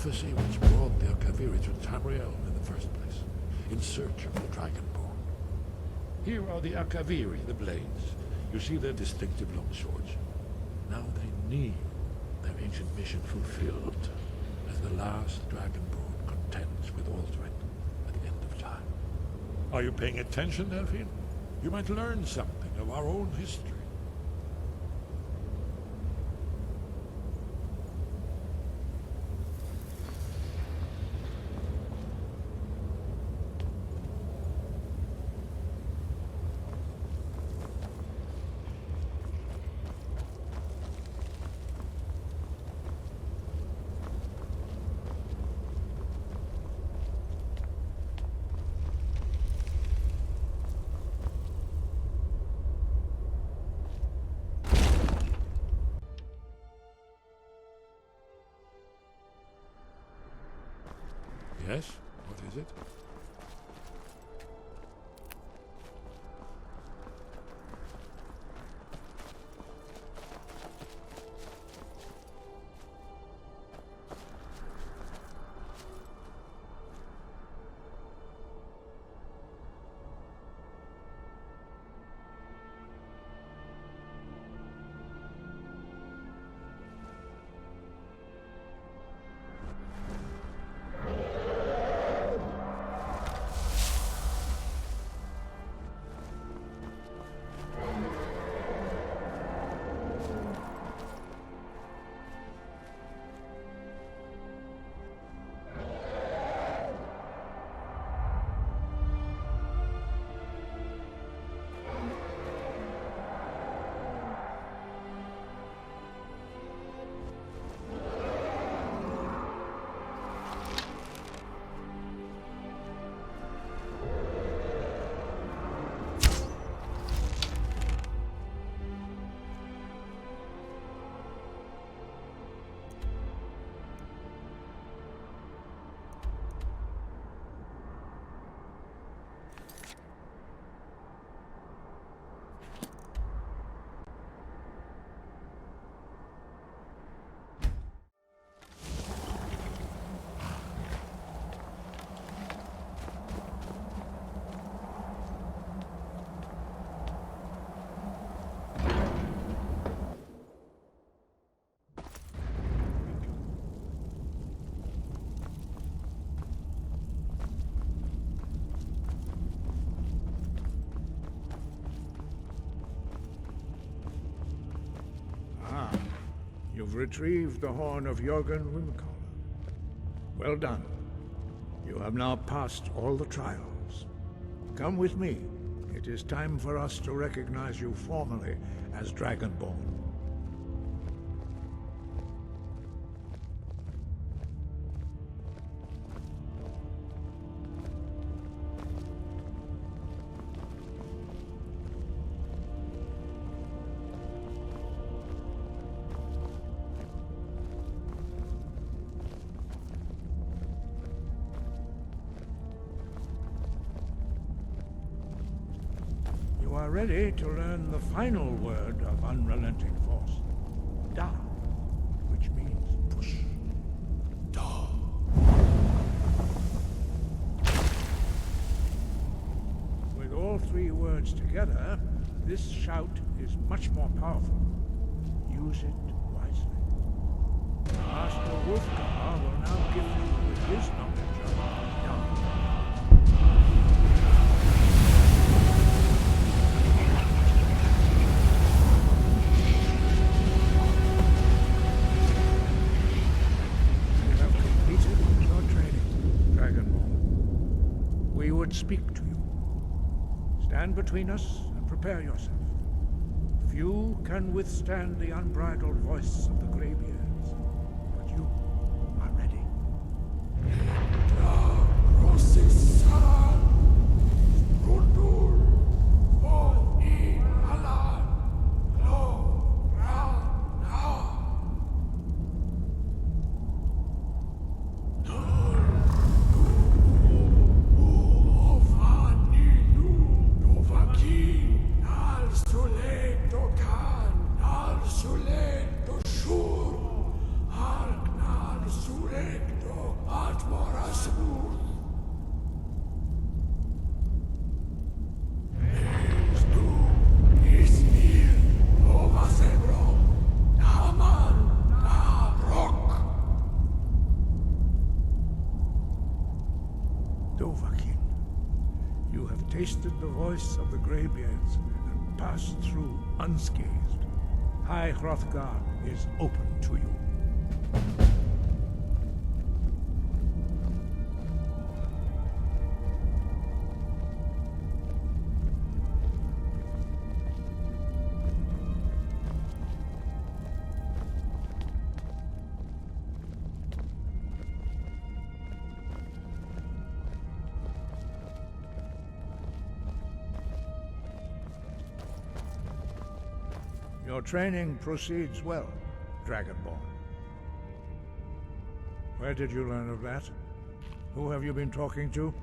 prophecy which brought the Akaviri to Tamriel in the first place, in search of the Dragonborn. Here are the Akaviri, the blades. You see their distinctive long swords. Now they need their ancient mission fulfilled, as the last Dragonborn contends with Aldrin at the end of time. Are you paying attention, Delphine? You might learn something of our own history. Yes? What is it? You've retrieved the horn of Jörgen Wimkoller. Well done. You have now passed all the trials. Come with me. It is time for us to recognize you formally as Dragonborn. You are ready to learn the final word of unrelenting force. Da, which means push. Da. With all three words together, this shout is much more powerful. Use it wisely. Master Wolfgar will now give you with his knowledge of Da. We would speak to you. Stand between us and prepare yourself. Few can withstand the unbridled voice of the Greybeards, but you are ready. Sulecto shur, Argnar sulecto. the voice of the Greybeards and pass through unscathed. High Hrothgar is open to you. Your training proceeds well, Dragonborn. Where did you learn of that? Who have you been talking to?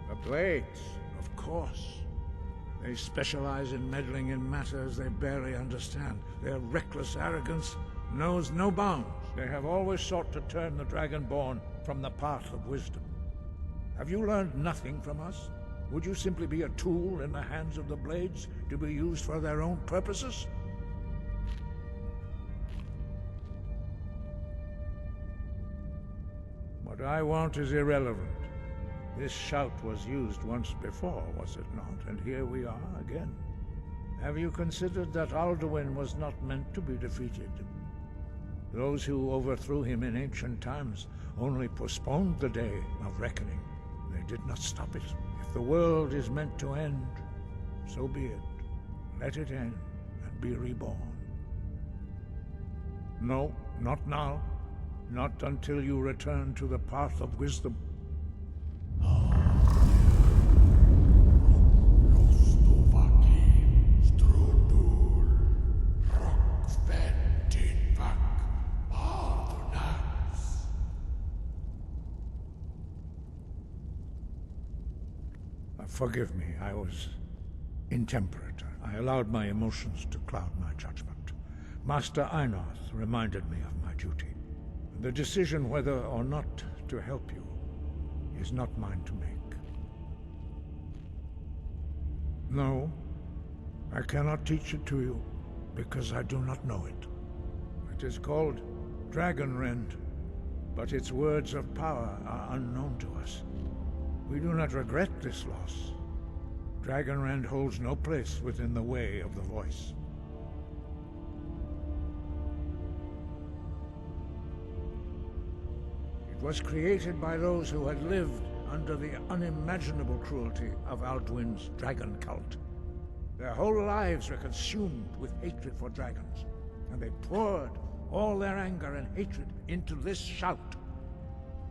The Blades, of course. They specialize in meddling in matters they barely understand. Their reckless arrogance knows no bounds. They have always sought to turn the Dragonborn from the path of wisdom. Have you learned nothing from us? Would you simply be a tool in the hands of the Blades to be used for their own purposes? What I want is irrelevant. This shout was used once before, was it not? And here we are again. Have you considered that Alduin was not meant to be defeated? Those who overthrew him in ancient times only postponed the day of reckoning. They did not stop it. If the world is meant to end, so be it. Let it end and be reborn. No, not now. Not until you return to the path of wisdom. Forgive me, I was intemperate. I allowed my emotions to cloud my judgment. Master Einarth reminded me of my duty. The decision whether or not to help you is not mine to make. No, I cannot teach it to you, because I do not know it. It is called Dragonrend, but its words of power are unknown to us. We do not regret this loss. Dragonrend holds no place within the way of the voice. It was created by those who had lived under the unimaginable cruelty of Alduin's dragon cult. Their whole lives were consumed with hatred for dragons, and they poured all their anger and hatred into this shout.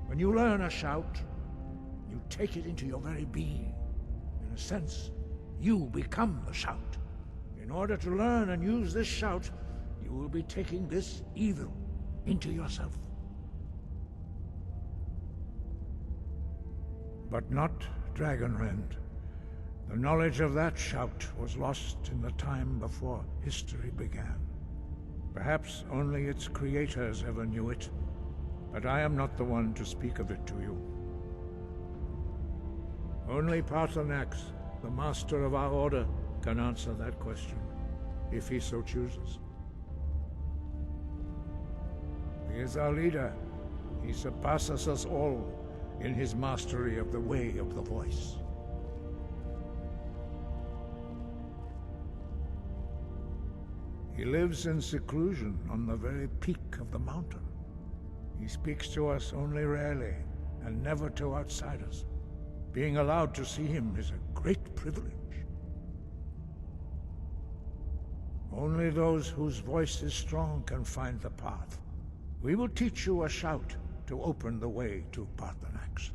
When you learn a shout, you take it into your very being. In a sense, you become the shout. In order to learn and use this shout, you will be taking this evil into yourself. But not Dragonrend. The knowledge of that shout was lost in the time before history began. Perhaps only its creators ever knew it, but I am not the one to speak of it to you. Only Paarthurnax, the master of our order, can answer that question, if he so chooses. He is our leader. He surpasses us all in his mastery of the way of the voice. He lives in seclusion on the very peak of the mountain. He speaks to us only rarely, and never to outsiders. Being allowed to see him is a great privilege. Only those whose voice is strong can find the path. We will teach you a shout to open the way to Paarthurnax.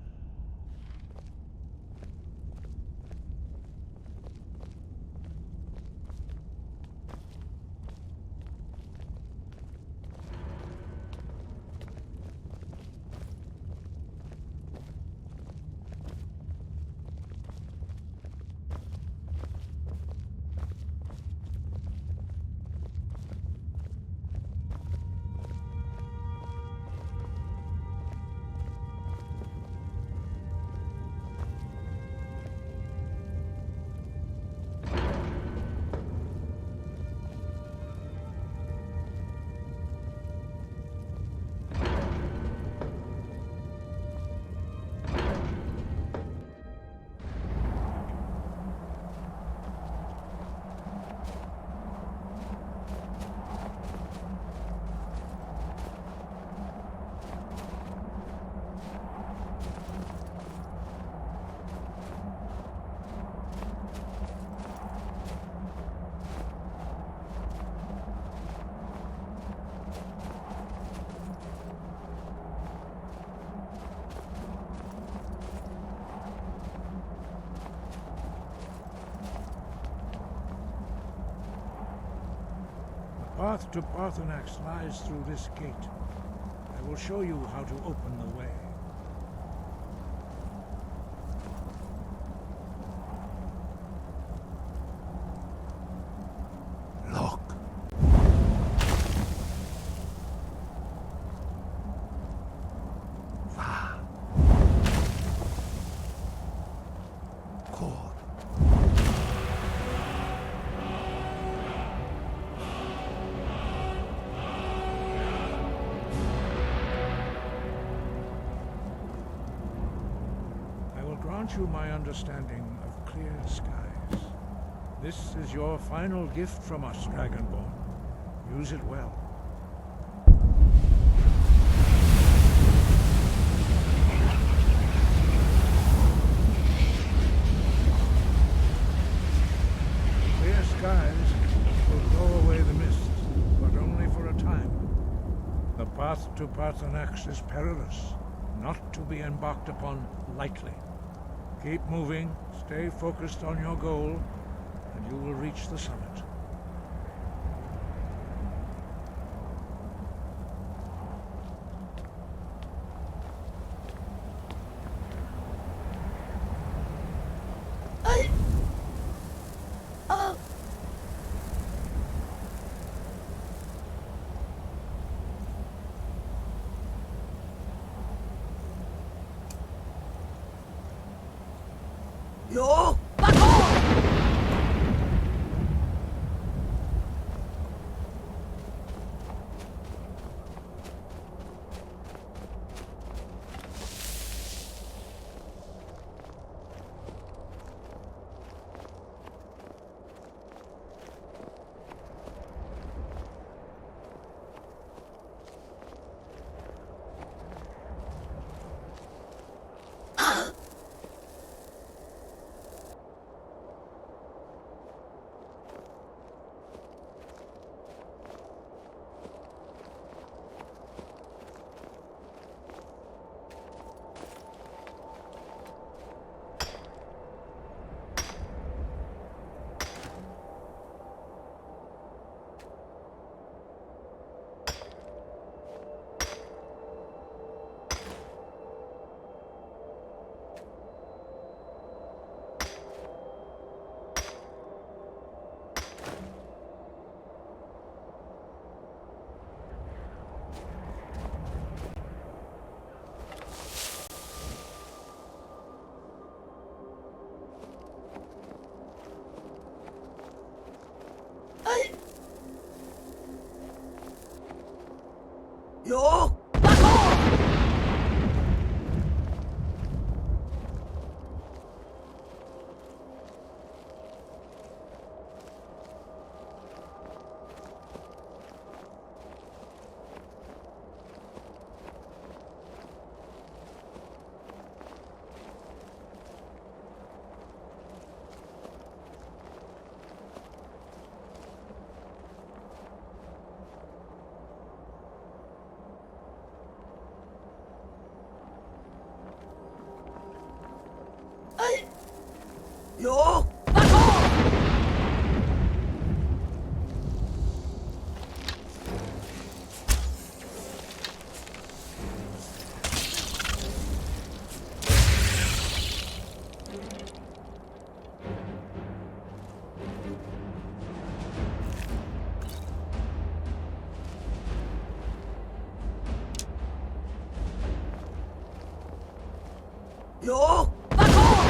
path to Parthenax lies through this gate. I will show you how to open the way. Look. Va. Cor. I will grant you my understanding of clear skies. This is your final gift from us, Dragonborn. Use it well. Clear skies will blow away the mist, but only for a time. The path to Parthenax is perilous, not to be embarked upon lightly. Keep moving, stay focused on your goal, and you will reach the summit. Yo! Back on! Yo! Back on! Yo! Back on! Yo! Back on!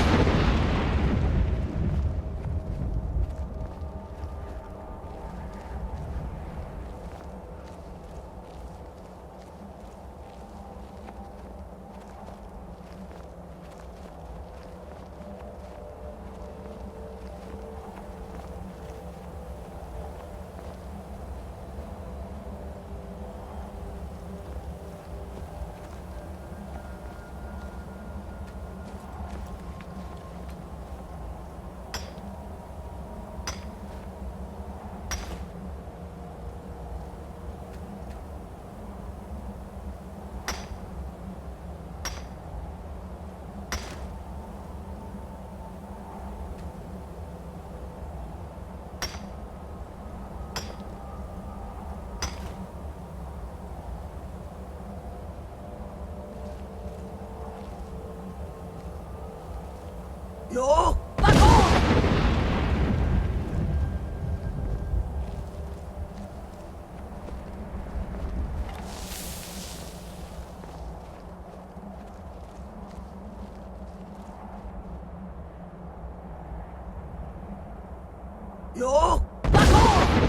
Yo! Back off!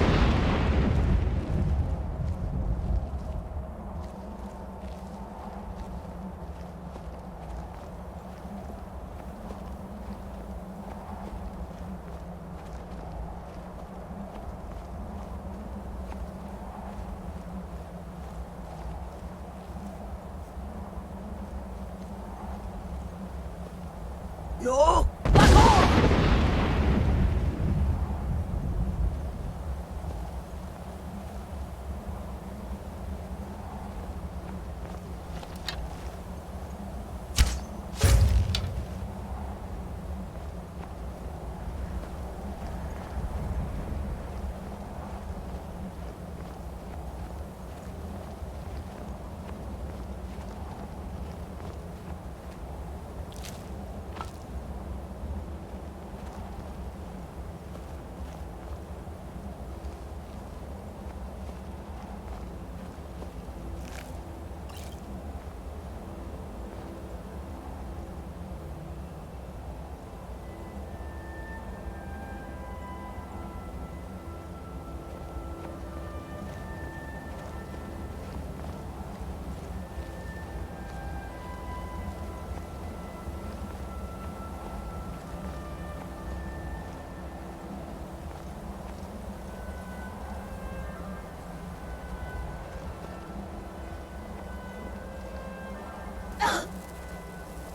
Yo! Back off!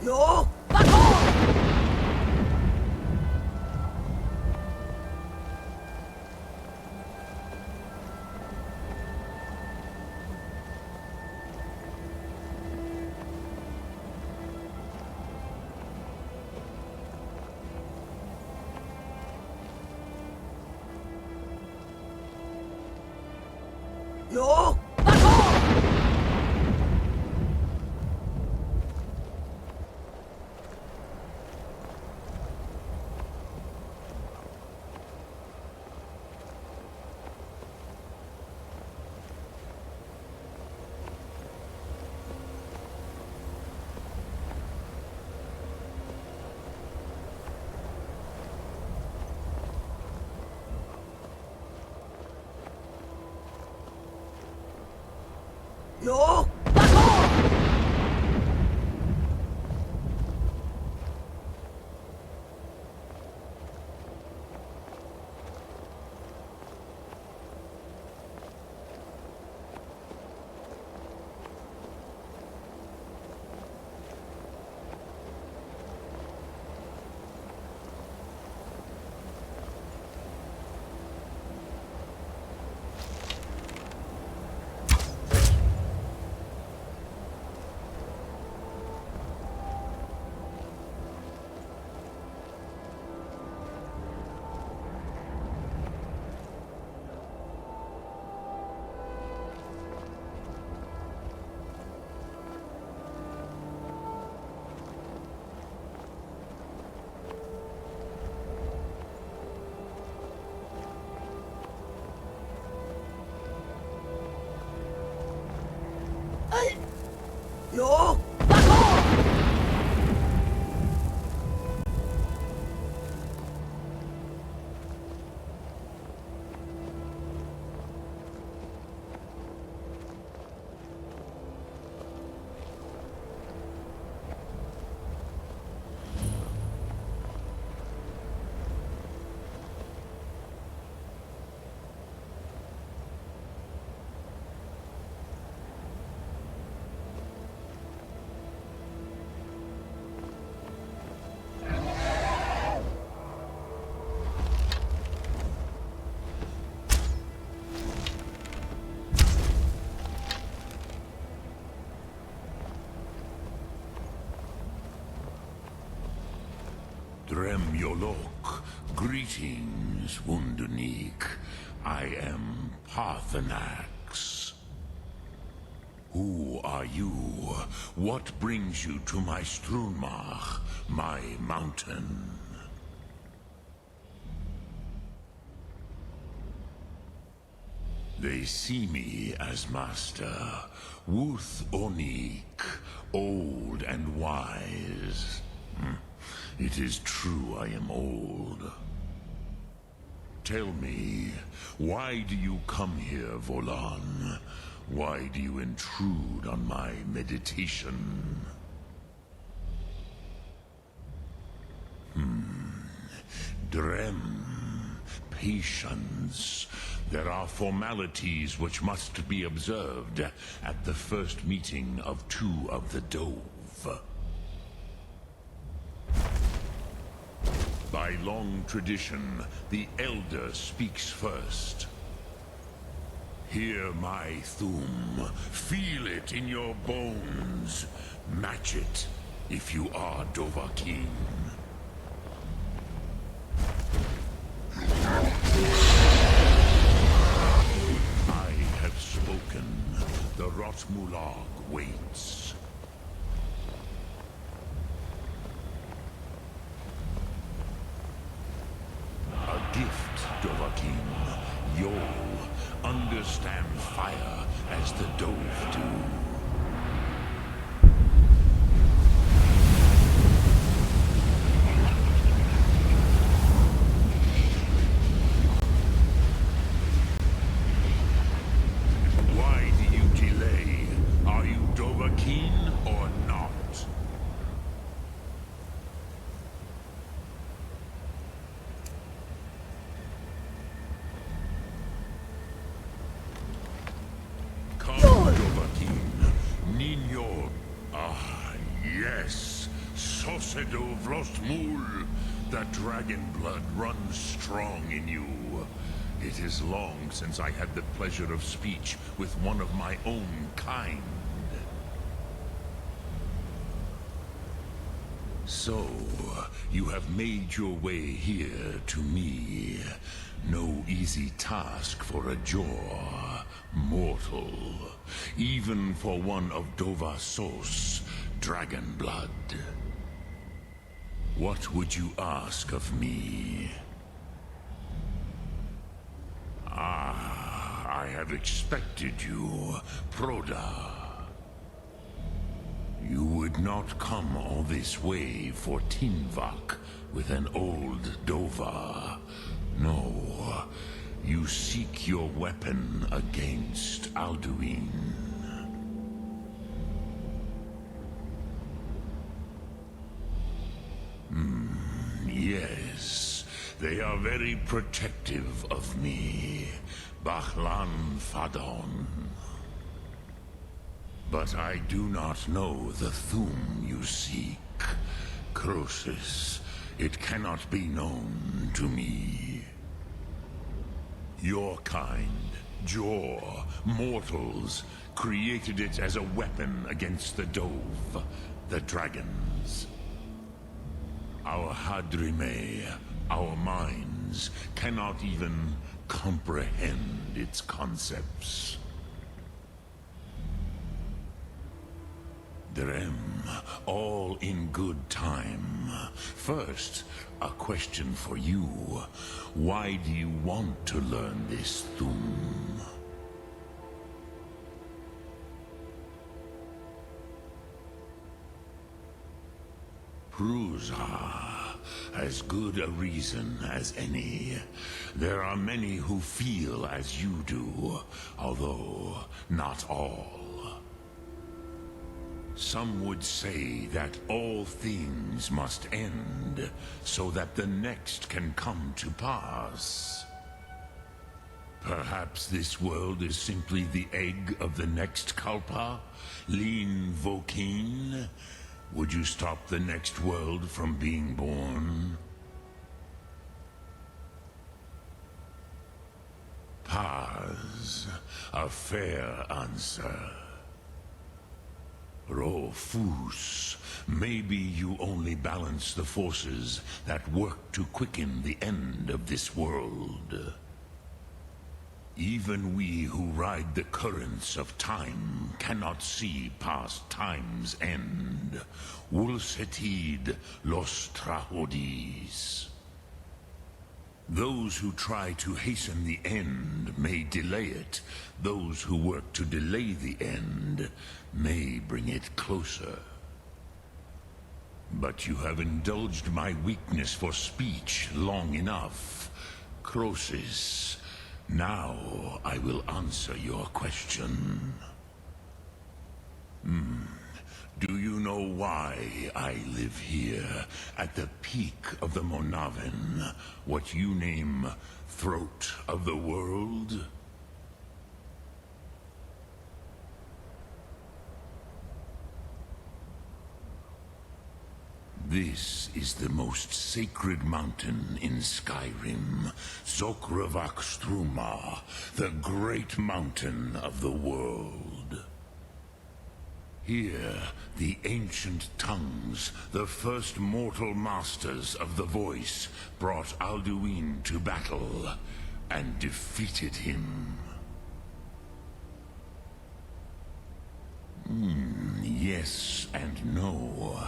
Yo! Back off! Yo! Back off! Yo! Back off! Yo! Back off! Dremyolok, greetings, Wunderneek. I am Parthenax. Who are you? What brings you to my Strunmach, my mountain? They see me as master, Wuth Onik, old and wise. It is true I am old. Tell me, why do you come here, Volan? Why do you intrude on my meditation? Drem. Patience. There are formalities which must be observed at the first meeting of two of the Dove. By long tradition, the Elder speaks first. Hear my Thum. Feel it in your bones. Match it if you are Dovahkiin. I have spoken. The Rotmulag waits. A gift, Dovahkiin. You'll understand fire as the Dove do. Why do you delay? Are you Dovahkiin or not? Come, Dovahkiin. Ninyo. Ah, yes. Sosedo Vlostmul. The dragon blood runs strong in you. It is long since I had the pleasure of speech with one of my own kind. So, you have made your way here to me. No easy task for a Jor, mortal. Even for one of Dovasos, dragon blood. What would you ask of me? Ah, I have expected you, Proda. You would not come all this way for Tinvak with an old Dova. No, you seek your weapon against Alduin. Yes, they are very protective of me, Bahlan Fadon. But I do not know the Thum you seek. Croesus, it cannot be known to me. Your kind, Jor, mortals, created it as a weapon against the Dove, the dragons. Our Hadrime, our minds, cannot even comprehend its concepts. Drem, all in good time. First, a question for you. Why do you want to learn this Thum? Prusa, as good a reason as any. There are many who feel as you do, although not all. Some would say that all things must end, so that the next can come to pass. Perhaps this world is simply the egg of the next Kalpa? Lean Vokin? Would you stop the next world from being born? Paz, a fair answer. Rofus, maybe you only balance the forces that work to quicken the end of this world. Even we who ride the currents of time cannot see past time's end. Wulsetid los trahodis. Those who try to hasten the end may delay it. Those who work to delay the end may bring it closer. But you have indulged my weakness for speech long enough. Croesus, now I will answer your question. Do you know why I live here, at the peak of the Monavin, what you name Throat of the World? This is the most sacred mountain in Skyrim, Zokravak Struma, the great mountain of the world. Here, the ancient tongues, the first mortal masters of the voice, brought Alduin to battle and defeated him. Yes and no.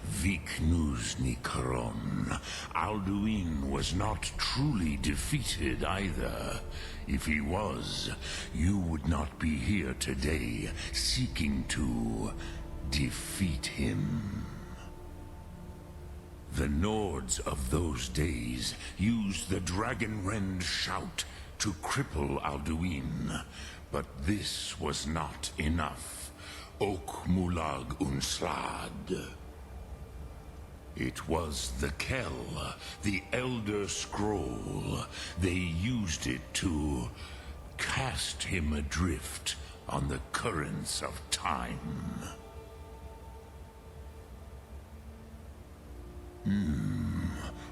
Viknus Nikaron. Alduin was not truly defeated either. If he was, you would not be here today seeking to defeat him. The Nords of those days used the Dragonrend shout to cripple Alduin, but this was not enough. Ok Mulag Unslad. It was the Kell, the Elder Scroll. They used it to cast him adrift on the currents of time.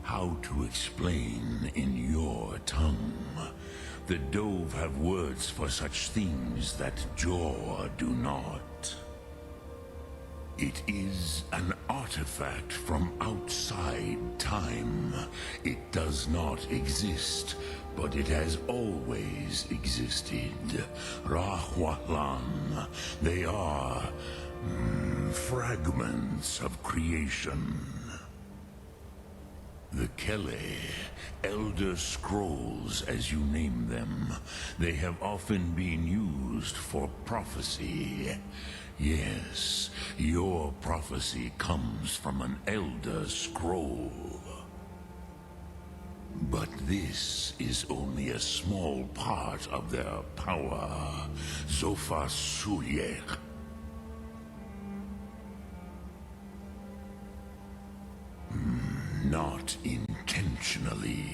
How to explain in your tongue? The Dove have words for such things that Jor do not. It is an artifact from outside time. It does not exist, but it has always existed. Rahwalan. They are fragments of creation. The Kele, Elder Scrolls as you name them, they have often been used for prophecy. Yes, your prophecy comes from an Elder Scroll. But this is only a small part of their power. Zofa Suyek. Not intentionally.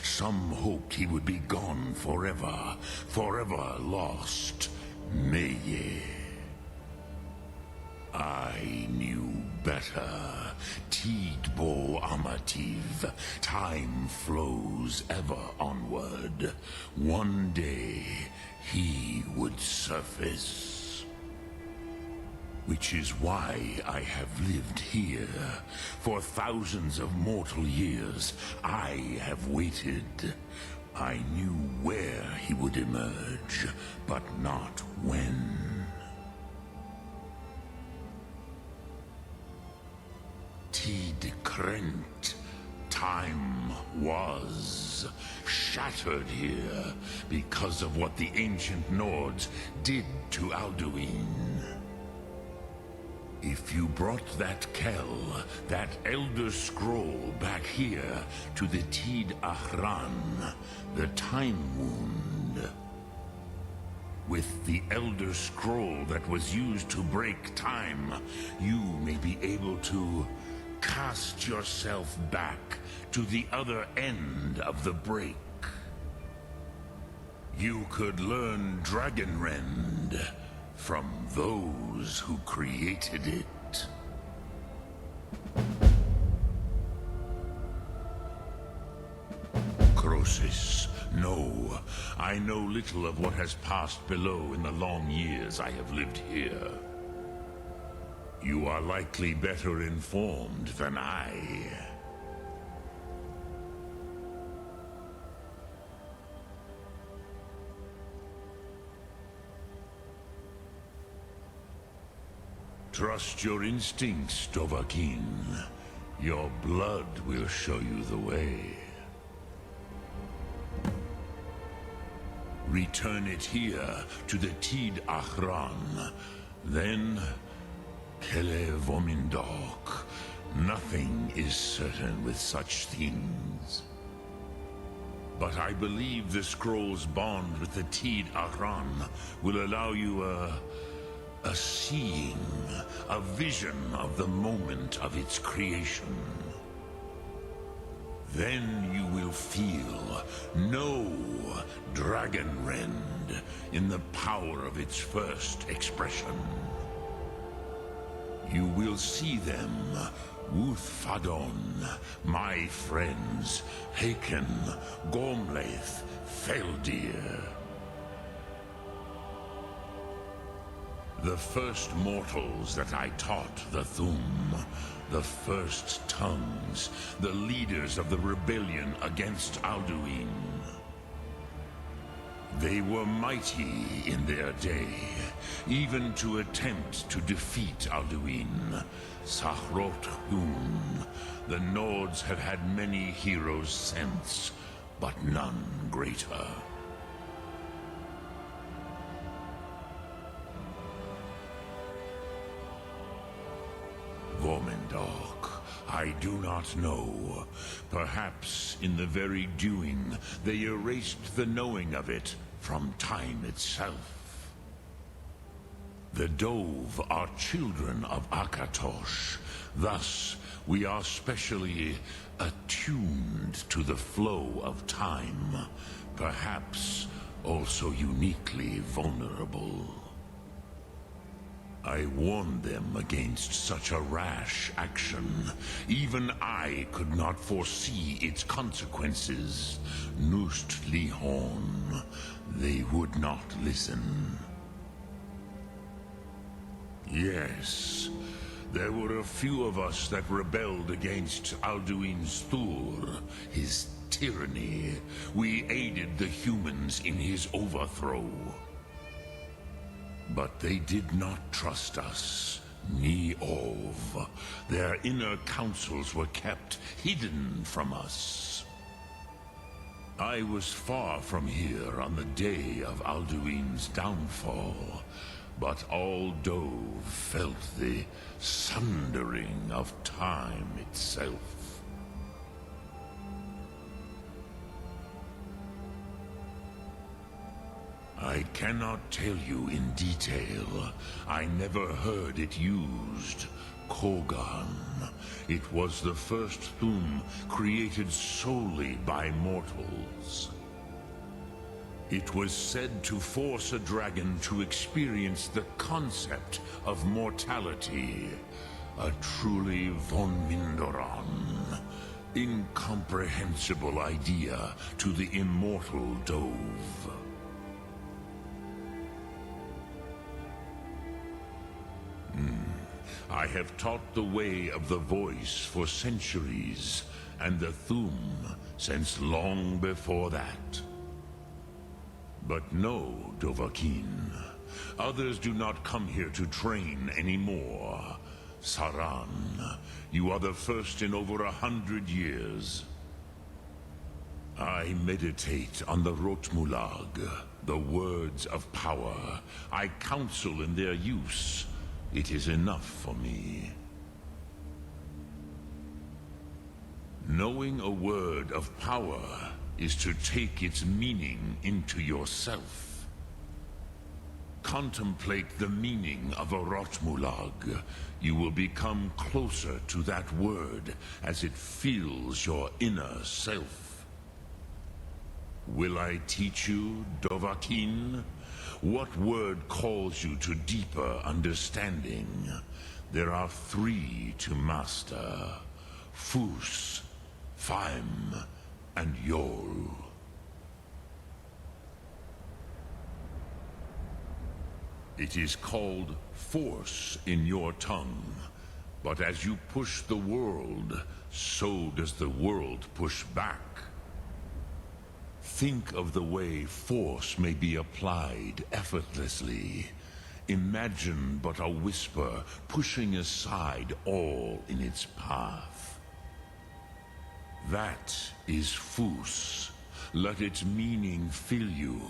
Some hoped he would be gone forever, forever lost. Meye. I knew better. Tidbo Amativ. Time flows ever onward. One day, he would surface. Which is why I have lived here. For thousands of mortal years, I have waited. I knew where he would emerge, but not when. Tid Krent. Time was shattered here because of what the ancient Nords did to Alduin. If you brought that Kell, that Elder Scroll back here to the Tid Ahran, the Time Wound, with the Elder Scroll that was used to break time, you may be able to cast yourself back to the other end of the break. You could learn Dragonrend from those who created it. Croesus, no. I know little of what has passed below in the long years I have lived here. You are likely better informed than I. Trust your instincts, Dovahkiin. Your blood will show you the way. Return it here to the Tid Ahran. Then, Kele Vomindok. Nothing is certain with such things. But I believe the scroll's bond with the Tid Aran will allow you a seeing, a vision of the moment of its creation. Then you will feel, know Dragonrend in the power of its first expression. You will see them, Wuthfadon, my friends, Haken, Gormlaith, Feldir. The first mortals that I taught the Thum, the first tongues, the leaders of the rebellion against Alduin. They were mighty in their day, even to attempt to defeat Alduin. Sahrot Hun. The Nords have had many heroes since, but none greater. Vormendok, I do not know. Perhaps in the very doing, they erased the knowing of it from time itself. The Dove are children of Akatosh. Thus, we are specially attuned to the flow of time. Perhaps also uniquely vulnerable. I warned them against such a rash action. Even I could not foresee its consequences. Nust Lihon, they would not listen. Yes, there were a few of us that rebelled against Alduin's Thur, his tyranny. We aided the humans in his overthrow. But they did not trust us, ni Ov. Their inner counsels were kept hidden from us. I was far from here on the day of Alduin's downfall, but all Dove felt the sundering of time itself. I cannot tell you in detail. I never heard it used. Kogan. It was the first Thum created solely by mortals. It was said to force a dragon to experience the concept of mortality. A truly von Mindoran. Incomprehensible idea to the immortal Dove. I have taught the way of the voice for centuries, and the Thum since long before that. But no, Dovahkiin. Others do not come here to train anymore. Saran, you are the first in over 100 years. I meditate on the Rotmulag, the words of power. I counsel in their use. It is enough for me. Knowing a word of power is to take its meaning into yourself. Contemplate the meaning of a Rotmulag. You will become closer to that word as it fills your inner self. Will I teach you, Dovahkiin? What word calls you to deeper understanding? There are 3 to master. Fus, Faim, and Yol. It is called force in your tongue. But as you push the world, so does the world push back. Think of the way force may be applied effortlessly. Imagine but a whisper pushing aside all in its path. That is Fus. Let its meaning fill you.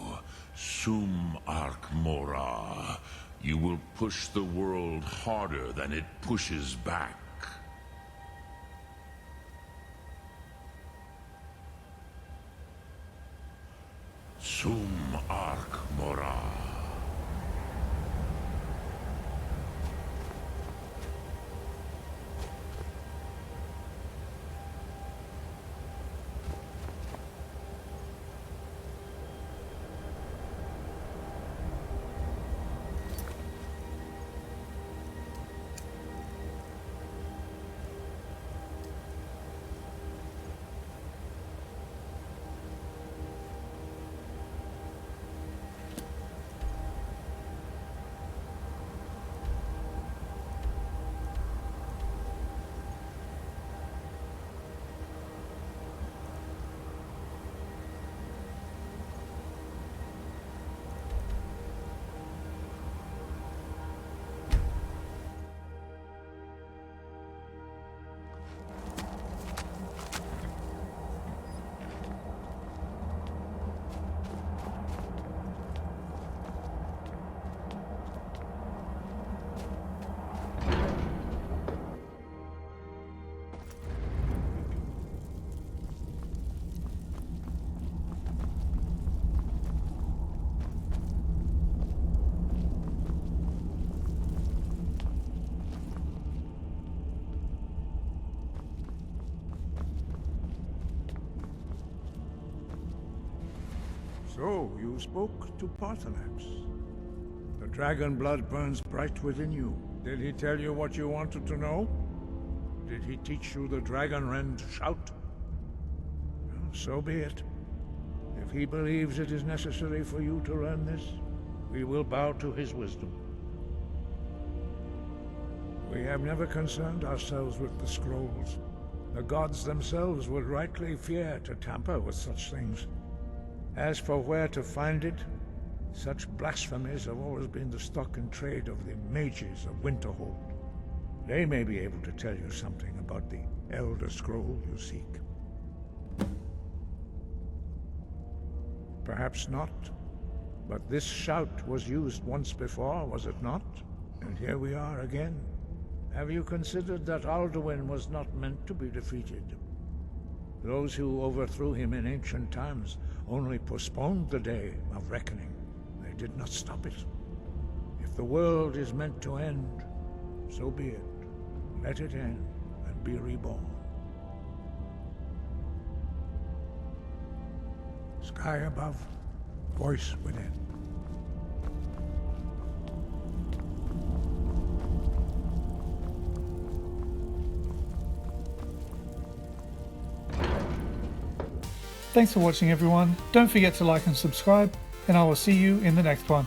Sum Ark Mora. You will push the world harder than it pushes back. Sum arc mora. So, you spoke to Parthenax. The dragon blood burns bright within you. Did he tell you what you wanted to know? Did he teach you the dragon rend shout? Well, so be it. If he believes it is necessary for you to learn this, we will bow to his wisdom. We have never concerned ourselves with the scrolls. The gods themselves would rightly fear to tamper with such things. As for where to find it, such blasphemies have always been the stock and trade of the mages of Winterhold. They may be able to tell you something about the Elder Scroll you seek. Perhaps not, but this shout was used once before, was it not? And here we are again. Have you considered that Alduin was not meant to be defeated? Those who overthrew him in ancient times only postponed the day of reckoning. They did not stop it. If the world is meant to end, so be it. Let it end and be reborn. Sky above, voice within. Thanks for watching everyone. Don't forget to like and subscribe, and I will see you in the next one.